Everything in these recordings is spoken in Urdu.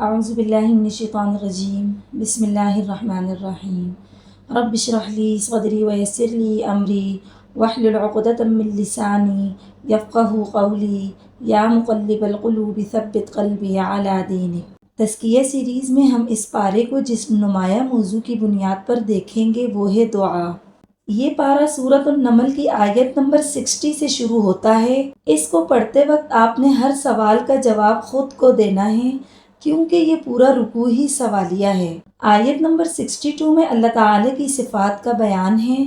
اعوذ باللہ من الشیطان الرجیم بسم اللہ الرحمن الرحیم رب اشرح لی صدری ویسر لی امری واحلل عقدۃ من لسانی یفقہوا قولی یا مقلب القلوب ثبت قلبی علی دینک۔ تزکیہ سیریز میں ہم اس پارے کو جس نمایاں موضوع کی بنیاد پر دیکھیں گے وہ ہے دعا۔ یہ پارہ سورۃ النمل کی آیت نمبر 60 سے شروع ہوتا ہے۔ اس کو پڑھتے وقت آپ نے ہر سوال کا جواب خود کو دینا ہے، کیونکہ یہ پورا رکوع ہی سوالیہ ہے۔ آیت نمبر 62 میں اللہ تعالیٰ کی صفات کا بیان ہے۔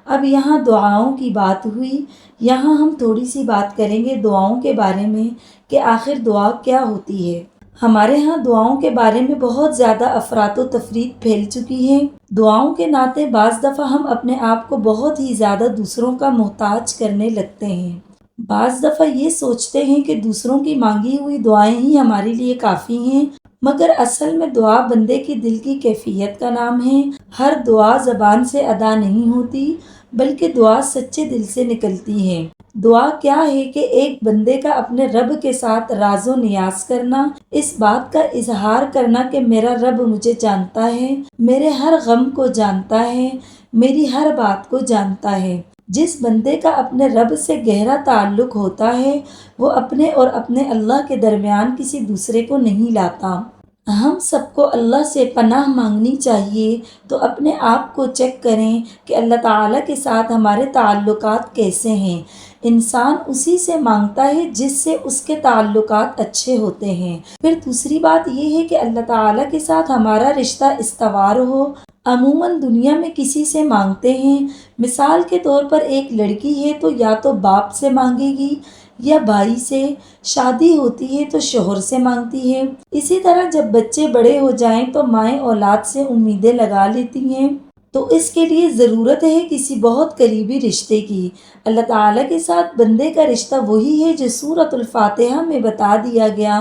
اب یہاں دعاؤں کی بات ہوئی، یہاں ہم تھوڑی سی بات کریں گے دعاؤں کے بارے میں کہ آخر دعا کیا ہوتی ہے۔ ہمارے ہاں دعاؤں کے بارے میں بہت زیادہ افراط و تفریط پھیل چکی ہے۔ دعاؤں کے ناطے بعض دفعہ ہم اپنے آپ کو بہت ہی زیادہ دوسروں کا محتاج کرنے لگتے ہیں۔ بعض دفعہ یہ سوچتے ہیں کہ دوسروں کی مانگی ہوئی دعائیں ہی ہمارے لیے کافی ہیں، مگر اصل میں دعا بندے کی دل کی کیفیت کا نام ہے۔ ہر دعا زبان سے ادا نہیں ہوتی، بلکہ دعا سچے دل سے نکلتی ہے۔ دعا کیا ہے کہ ایک بندے کا اپنے رب کے ساتھ راز و نیاز کرنا، اس بات کا اظہار کرنا کہ میرا رب مجھے جانتا ہے، میرے ہر غم کو جانتا ہے، میری ہر بات کو جانتا ہے۔ جس بندے کا اپنے رب سے گہرا تعلق ہوتا ہے وہ اپنے اور اپنے اللہ کے درمیان کسی دوسرے کو نہیں لاتا۔ ہم سب کو اللہ سے پناہ مانگنی چاہیے، تو اپنے آپ کو چیک کریں کہ اللہ تعالیٰ کے ساتھ ہمارے تعلقات کیسے ہیں۔ انسان اسی سے مانگتا ہے جس سے اس کے تعلقات اچھے ہوتے ہیں۔ پھر دوسری بات یہ ہے کہ اللہ تعالیٰ کے ساتھ ہمارا رشتہ استوار ہو۔ عموماً دنیا میں کسی سے مانگتے ہیں، مثال کے طور پر ایک لڑکی ہے تو یا تو باپ سے مانگے گی یا بھائی سے، شادی ہوتی ہے تو شوہر سے مانگتی ہے۔ اسی طرح جب بچے بڑے ہو جائیں تو مائیں اولاد سے امیدیں لگا لیتی ہیں، تو اس کے لیے ضرورت ہے کسی بہت قریبی رشتے کی۔ اللہ تعالیٰ کے ساتھ بندے کا رشتہ وہی ہے جو سورۃ الفاتحہ میں بتا دیا گیا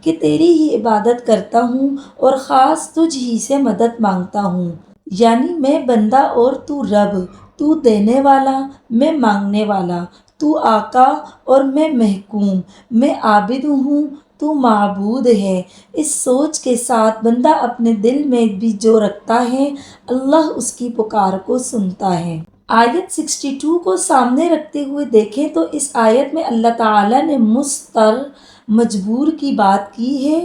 کہ تیری ہی عبادت کرتا ہوں اور خاص تجھ ہی سے مدد مانگتا ہوں، یعنی میں بندہ اور تو رب، تو دینے والا، میں مانگنے والا، تو آقا اور میں محکوم، میں عابد ہوں، تو معبود ہے۔ اس سوچ کے ساتھ بندہ اپنے دل میں بھی جو رکھتا ہے، اللہ اس کی پکار کو سنتا ہے۔ آیت 62 کو سامنے رکھتے ہوئے دیکھیں تو اس آیت میں اللہ تعالیٰ نے مضطر، مجبور کی بات کی ہے۔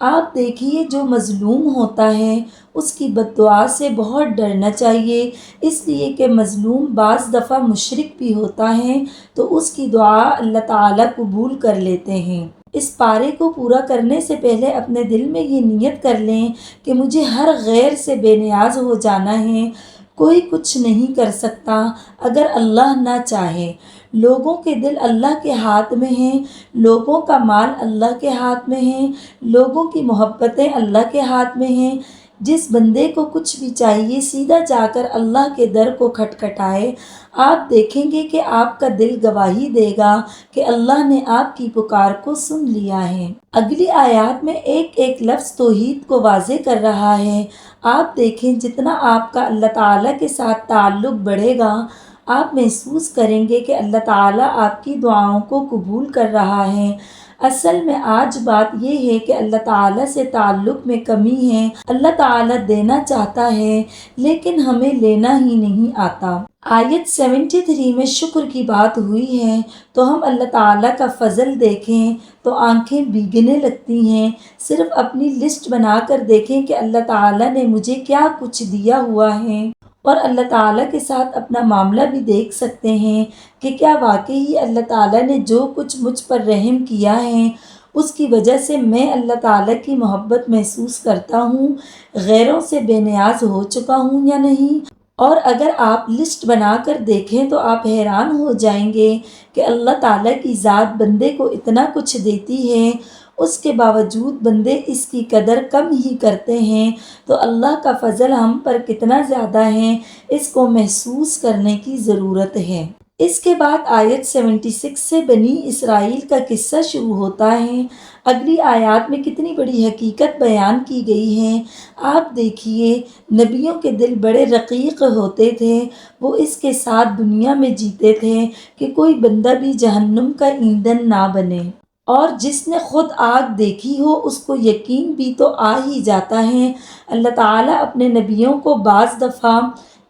آپ دیکھیے جو مظلوم ہوتا ہے اس کی بد دعا سے بہت ڈرنا چاہیے، اس لیے کہ مظلوم بعض دفعہ مشرک بھی ہوتا ہے تو اس کی دعا اللہ تعالیٰ قبول کر لیتے ہیں۔ اس پارے کو پورا کرنے سے پہلے اپنے دل میں یہ نیت کر لیں کہ مجھے ہر غیر سے بے نیاز ہو جانا ہے۔ کوئی کچھ نہیں کر سکتا اگر اللہ نہ چاہے۔ لوگوں کے دل اللہ کے ہاتھ میں ہیں، لوگوں کا مال اللہ کے ہاتھ میں ہے، لوگوں کی محبتیں اللہ کے ہاتھ میں ہیں۔ جس بندے کو کچھ بھی چاہیے سیدھا جا کر اللہ کے در کو کھٹکھٹائے، آپ دیکھیں گے کہ آپ کا دل گواہی دے گا کہ اللہ نے آپ کی پکار کو سن لیا ہے۔ اگلی آیات میں ایک ایک لفظ توحید کو واضح کر رہا ہے۔ آپ دیکھیں جتنا آپ کا اللہ تعالیٰ کے ساتھ تعلق بڑھے گا، آپ محسوس کریں گے کہ اللہ تعالیٰ آپ کی دعاؤں کو قبول کر رہا ہے۔ اصل میں آج بات یہ ہے کہ اللہ تعالیٰ سے تعلق میں کمی ہے۔ اللہ تعالیٰ دینا چاہتا ہے لیکن ہمیں لینا ہی نہیں آتا۔ آیت 73 میں شکر کی بات ہوئی ہے، تو ہم اللہ تعالیٰ کا فضل دیکھیں تو آنکھیں بھیگنے لگتی ہیں۔ صرف اپنی لسٹ بنا کر دیکھیں کہ اللہ تعالیٰ نے مجھے کیا کچھ دیا ہوا ہے، اور اللہ تعالیٰ کے ساتھ اپنا معاملہ بھی دیکھ سکتے ہیں کہ کیا واقعی اللہ تعالیٰ نے جو کچھ مجھ پر رحم کیا ہے اس کی وجہ سے میں اللہ تعالیٰ کی محبت محسوس کرتا ہوں، غیروں سے بے نیاز ہو چکا ہوں یا نہیں۔ اور اگر آپ لسٹ بنا کر دیکھیں تو آپ حیران ہو جائیں گے کہ اللہ تعالیٰ کی ذات بندے کو اتنا کچھ دیتی ہے، اس کے باوجود بندے اس کی قدر کم ہی کرتے ہیں۔ تو اللہ کا فضل ہم پر کتنا زیادہ ہے، اس کو محسوس کرنے کی ضرورت ہے۔ اس کے بعد آیت 76 سے بنی اسرائیل کا قصہ شروع ہوتا ہے۔ اگلی آیات میں کتنی بڑی حقیقت بیان کی گئی ہے۔ آپ دیکھیے نبیوں کے دل بڑے رقیق ہوتے تھے، وہ اس کے ساتھ دنیا میں جیتے تھے کہ کوئی بندہ بھی جہنم کا ایندھن نہ بنے۔ اور جس نے خود آگ دیکھی ہو اس کو یقین بھی تو آ ہی جاتا ہے۔ اللہ تعالیٰ اپنے نبیوں کو بعض دفعہ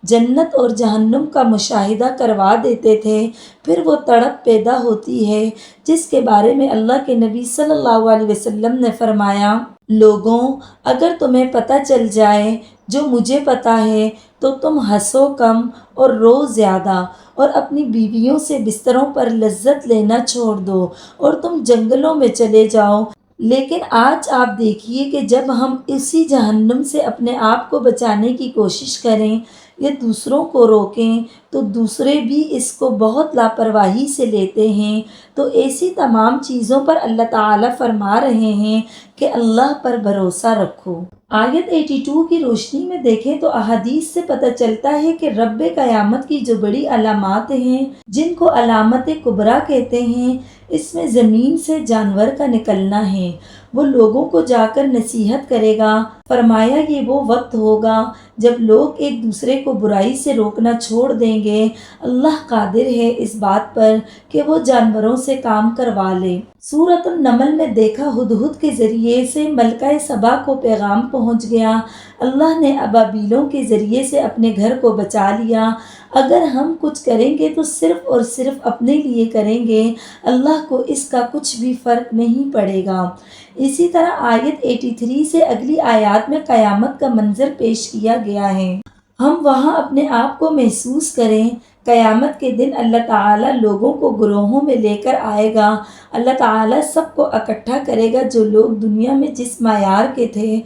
جنت اور جہنم کا مشاہدہ کروا دیتے تھے، پھر وہ تڑپ پیدا ہوتی ہے جس کے بارے میں اللہ کے نبی صلی اللہ علیہ وسلم نے فرمایا، لوگوں اگر تمہیں پتہ چل جائے جو مجھے پتہ ہے تو تم ہنسو کم اور رو زیادہ، اور اپنی بیویوں سے بستروں پر لذت لینا چھوڑ دو اور تم جنگلوں میں چلے جاؤ۔ لیکن آج آپ دیکھیے کہ جب ہم اسی جہنم سے اپنے آپ کو بچانے کی کوشش کریں یا دوسروں کو روکیں تو دوسرے بھی اس کو بہت لاپرواہی سے لیتے ہیں۔ تو ایسی تمام چیزوں پر اللہ تعالیٰ فرما رہے ہیں کہ اللہ پر بھروسہ رکھو۔ آیت 82 کی روشنی میں دیکھیں تو احادیث سے پتہ چلتا ہے کہ رب قیامت کی جو بڑی علامات ہیں جن کو علامت کبریٰ کہتے ہیں، اس میں زمین سے جانور کا نکلنا ہے۔ وہ لوگوں کو جا کر نصیحت کرے گا۔ فرمایا یہ وہ وقت ہوگا جب لوگ ایک دوسرے کو برائی سے روکنا چھوڑ دیں گے۔ اللہ قادر ہے اس بات پر کہ وہ جانوروں سے کام کروا لے۔ سورۃ النمل میں دیکھا ہدہد کے ذریعے سے ملکہ سبا کو پیغام پہنچ گیا۔ اللہ نے ابابیلوں کے ذریعے سے اپنے گھر کو بچا لیا۔ اگر ہم کچھ کریں گے تو صرف اور صرف اپنے لیے کریں گے، اللہ کو اس کا کچھ بھی فرق نہیں پڑے گا۔ اسی طرح آیت 83 سے اگلی آیات میں قیامت کا منظر پیش کیا گیا ہے۔ ہم وہاں اپنے آپ کو محسوس کریں۔ قیامت کے دن اللہ تعالیٰ لوگوں کو گروہوں میں لے کر آئے گا۔ اللہ تعالیٰ سب کو اکٹھا کرے گا، جو لوگ دنیا میں جس معیار کے تھے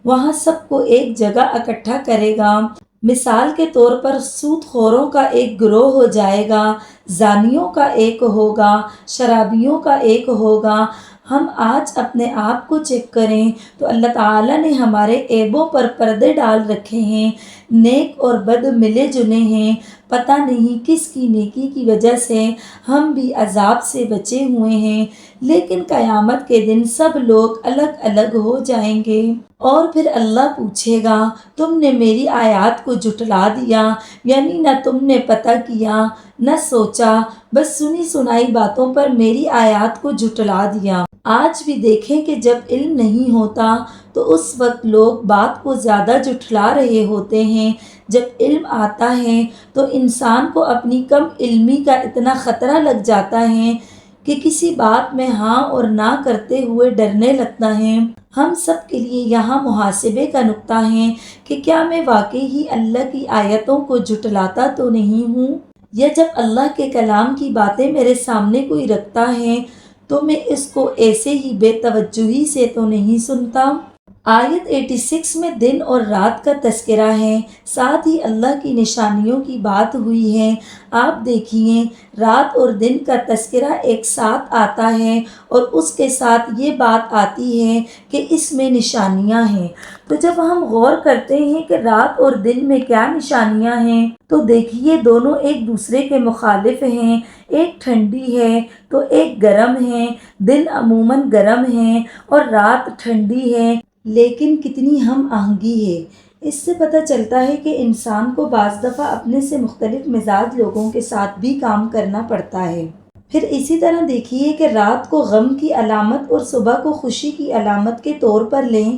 وہاں سب کو ایک جگہ اکٹھا کرے گا۔ مثال کے طور پر سود خوروں کا ایک گروہ ہو جائے گا، زانیوں کا ایک ہوگا، شرابیوں کا ایک ہوگا۔ ہم آج اپنے آپ کو چیک کریں تو اللہ تعالیٰ نے ہمارے عیبوں پر پردے ڈال رکھے ہیں۔ نیک اور بد ملے جنے ہیں۔ پتہ نہیں کس کی نیکی کی وجہ سے ہم بھی عذاب سے بچے ہوئے ہیں، لیکن قیامت کے دن سب لوگ الگ الگ ہو جائیں گے اور پھر اللہ پوچھے گا تم نے میری آیات کو جھٹلا دیا، یعنی نہ تم نے پتہ کیا نہ سوچا، بس سنی سنائی باتوں پر میری آیات کو جھٹلا دیا۔ آج بھی دیکھیں کہ جب علم نہیں ہوتا تو اس وقت لوگ بات کو زیادہ جھٹلا رہے ہوتے ہیں۔ جب علم آتا ہے تو انسان کو اپنی کم علمی کا اتنا خطرہ لگ جاتا ہے کہ کسی بات میں ہاں اور نہ کرتے ہوئے ڈرنے لگتا ہے۔ ہم سب کے لیے یہاں محاسبے کا نقطہ ہے کہ کیا میں واقعی ہی اللہ کی آیتوں کو جھٹلاتا تو نہیں ہوں، یا جب اللہ کے کلام کی باتیں میرے سامنے کوئی رکھتا ہے تو میں اس کو ایسے ہی بے توجہی سے تو نہیں سنتا۔ آیت 86 میں دن اور رات کا تذکرہ ہے، ساتھ ہی اللہ کی نشانیوں کی بات ہوئی ہے۔ آپ دیکھیے رات اور دن کا تذکرہ ایک ساتھ آتا ہے اور اس کے ساتھ یہ بات آتی ہے کہ اس میں نشانیاں ہیں۔ تو جب ہم غور کرتے ہیں کہ رات اور دن میں کیا نشانیاں ہیں تو دیکھیے دونوں ایک دوسرے کے مخالف ہیں۔ ایک ٹھنڈی ہے تو ایک گرم ہے۔ دن عموماً گرم ہے اور رات ٹھنڈی ہے، لیکن کتنی ہم آہنگی ہے۔ اس سے پتہ چلتا ہے کہ انسان کو بعض دفعہ اپنے سے مختلف مزاج لوگوں کے ساتھ بھی کام کرنا پڑتا ہے۔ پھر اسی طرح دیکھیے کہ رات کو غم کی علامت اور صبح کو خوشی کی علامت کے طور پر لیں۔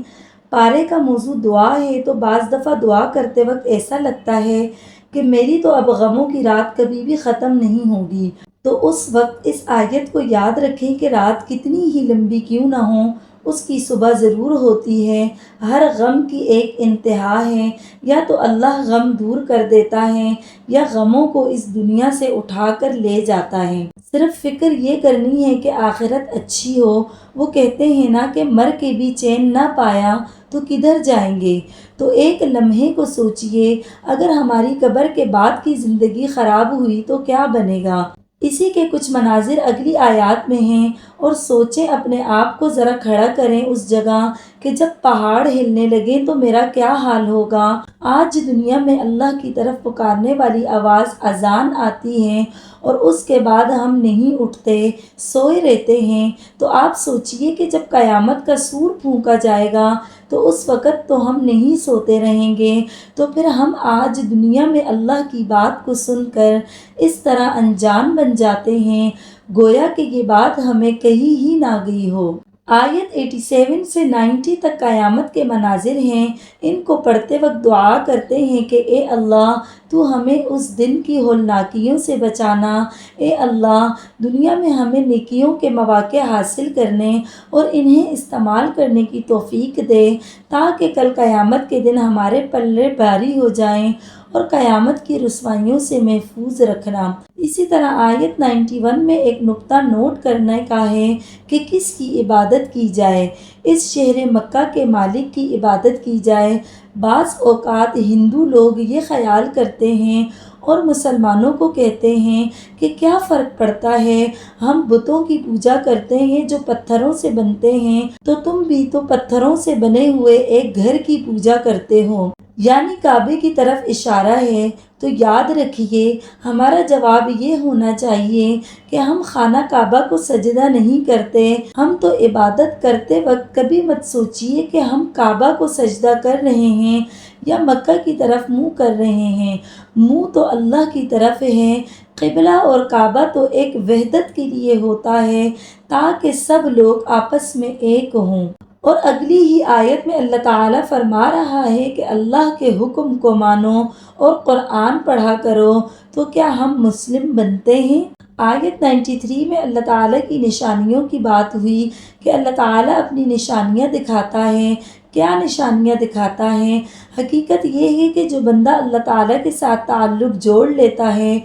پارے کا موضوع دعا ہے تو بعض دفعہ دعا کرتے وقت ایسا لگتا ہے کہ میری تو اب غموں کی رات کبھی بھی ختم نہیں ہوگی۔ تو اس وقت اس آیت کو یاد رکھیں کہ رات کتنی ہی لمبی کیوں نہ ہو، اس کی صبح ضرور ہوتی ہے۔ ہر غم کی ایک انتہا ہے، یا تو اللہ غم دور کر دیتا ہے یا غموں کو اس دنیا سے اٹھا کر لے جاتا ہے۔ صرف فکر یہ کرنی ہے کہ آخرت اچھی ہو۔ وہ کہتے ہیں نا کہ مر کے بھی چین نہ پایا تو کدھر جائیں گے۔ تو ایک لمحے کو سوچئے، اگر ہماری قبر کے بعد کی زندگی خراب ہوئی تو کیا بنے گا۔ اسی کے کچھ مناظر اگلی آیات میں ہیں، اور سوچیں اپنے آپ کو ذرا کھڑا کریں اس جگہ کہ جب پہاڑ ہلنے لگیں تو میرا کیا حال ہوگا۔ آج دنیا میں اللہ کی طرف پکارنے والی آواز اذان آتی ہے اور اس کے بعد ہم نہیں اٹھتے، سوئے رہتے ہیں۔ تو آپ سوچئے کہ جب قیامت کا سور پھونکا جائے گا تو اس وقت تو ہم نہیں سوتے رہیں گے۔ تو پھر ہم آج دنیا میں اللہ کی بات کو سن کر اس طرح انجان بن جاتے ہیں۔ گویا کہ یہ بات ہمیں کہی ہی نہ گئی ہو۔ آیت 87 سے 90 تک قیامت کے مناظر ہیں۔ ان کو پڑھتے وقت دعا کرتے ہیں کہ اے اللہ تو ہمیں اس دن کی ہولناکیوں سے بچانا۔ اے اللہ دنیا میں ہمیں نیکیوں کے مواقع حاصل کرنے اور انہیں استعمال کرنے کی توفیق دے تاکہ کل قیامت کے دن ہمارے پلے بھاری ہو جائیں اور قیامت کی رسوائیوں سے محفوظ رکھنا۔ اسی طرح آیت 91 میں ایک نقطہ نوٹ کرنے کا ہے کہ کس کی عبادت کی جائے۔ اس شہر مکہ کے مالک کی عبادت کی جائے۔ بعض اوقات ہندو لوگ یہ خیال کرتے ہیں اور مسلمانوں کو کہتے ہیں کہ کیا فرق پڑتا ہے، ہم بتوں کی پوجا کرتے ہیں جو پتھروں سے بنتے ہیں تو تم بھی تو پتھروں سے بنے ہوئے ایک گھر کی پوجا کرتے ہو، یعنی کعبے کی طرف اشارہ ہے۔ تو یاد رکھیے ہمارا جواب یہ ہونا چاہیے کہ ہم خانہ کعبہ کو سجدہ نہیں کرتے۔ ہم تو عبادت کرتے وقت کبھی مت سوچیے کہ ہم کعبہ کو سجدہ کر رہے ہیں یا مکہ کی طرف منہ کر رہے ہیں۔ منہ تو اللہ کی طرف ہے۔ قبلہ اور کعبہ تو ایک وحدت کے لیے ہوتا ہے تاکہ سب لوگ آپس میں ایک ہوں۔ اور اگلی ہی آیت میں اللہ تعالیٰ فرما رہا ہے کہ اللہ کے حکم کو مانو اور قرآن پڑھا کرو۔ تو کیا ہم مسلم بنتے ہیں؟ آیت 93 میں اللہ تعالیٰ کی نشانیوں کی بات ہوئی کہ اللہ تعالیٰ اپنی نشانیاں دکھاتا ہے۔ کیا نشانیاں دکھاتا ہے؟ حقیقت یہ ہے کہ جو بندہ اللہ تعالیٰ کے ساتھ تعلق جوڑ لیتا ہے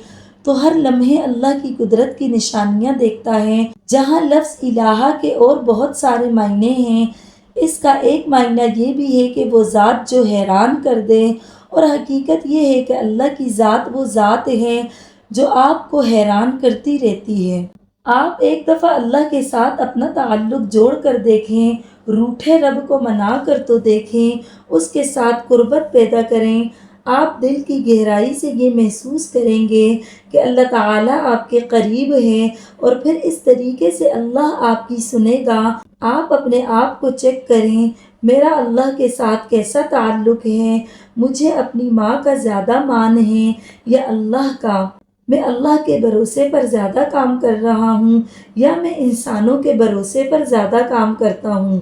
تو ہر لمحے اللہ کی قدرت کی نشانیاں دیکھتا ہے۔ جہاں لفظ الہ کے اور بہت سارے معنی ہیں، اس کا ایک معنی یہ بھی ہے کہ وہ ذات جو حیران کر دے، اور حقیقت یہ ہے کہ اللہ کی ذات وہ ذات ہے جو آپ کو حیران کرتی رہتی ہے۔ آپ ایک دفعہ اللہ کے ساتھ اپنا تعلق جوڑ کر دیکھیں، روٹھے رب کو منا کر تو دیکھیں، اس کے ساتھ قربت پیدا کریں۔ آپ دل کی گہرائی سے یہ محسوس کریں گے کہ اللہ تعالیٰ آپ کے قریب ہے، اور پھر اس طریقے سے اللہ آپ کی سنے گا۔ آپ اپنے آپ کو چیک کریں، میرا اللہ کے ساتھ کیسا تعلق ہے؟ مجھے اپنی ماں کا زیادہ مان ہے یا اللہ کا؟ میں اللہ کے بھروسے پر زیادہ کام کر رہا ہوں یا میں انسانوں کے بھروسے پر زیادہ کام کرتا ہوں؟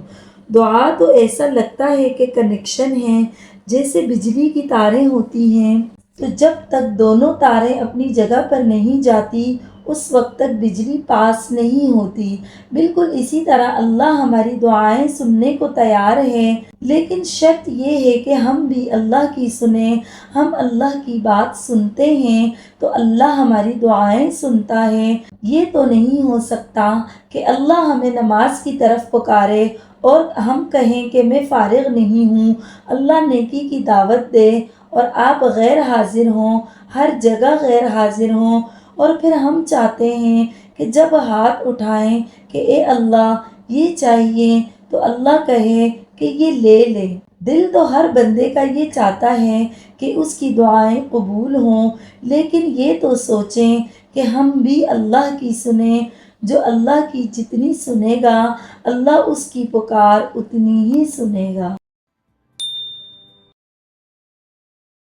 دعا تو ایسا لگتا ہے کہ کنیکشن ہے، جیسے بجلی کی تاریں ہوتی ہیں، تو جب تک دونوں تاریں اپنی جگہ پر نہیں جاتی اس وقت تک بجلی پاس نہیں ہوتی۔ بالکل اسی طرح اللہ ہماری دعائیں سننے کو تیار ہے، لیکن شرط یہ ہے کہ ہم بھی اللہ کی سنیں۔ ہم اللہ کی بات سنتے ہیں تو اللہ ہماری دعائیں سنتا ہے۔ یہ تو نہیں ہو سکتا کہ اللہ ہمیں نماز کی طرف پکارے اور ہم کہیں کہ میں فارغ نہیں ہوں، اللہ نیکی کی دعوت دے، اور آپ غیر حاضر ہوں، ہر جگہ غیر حاضر ہوں، اور پھر ہم چاہتے ہیں کہ جب ہاتھ اٹھائیں کہ اے اللہ یہ چاہیے تو اللہ کہے کہ یہ لے لے۔ دل تو ہر بندے کا یہ چاہتا ہے کہ اس کی دعائیں قبول ہوں، لیکن یہ تو سوچیں کہ ہم بھی اللہ کی سنیں۔ جو اللہ کی جتنی سنے گا اللہ اس کی پکار اتنی ہی سنے گا۔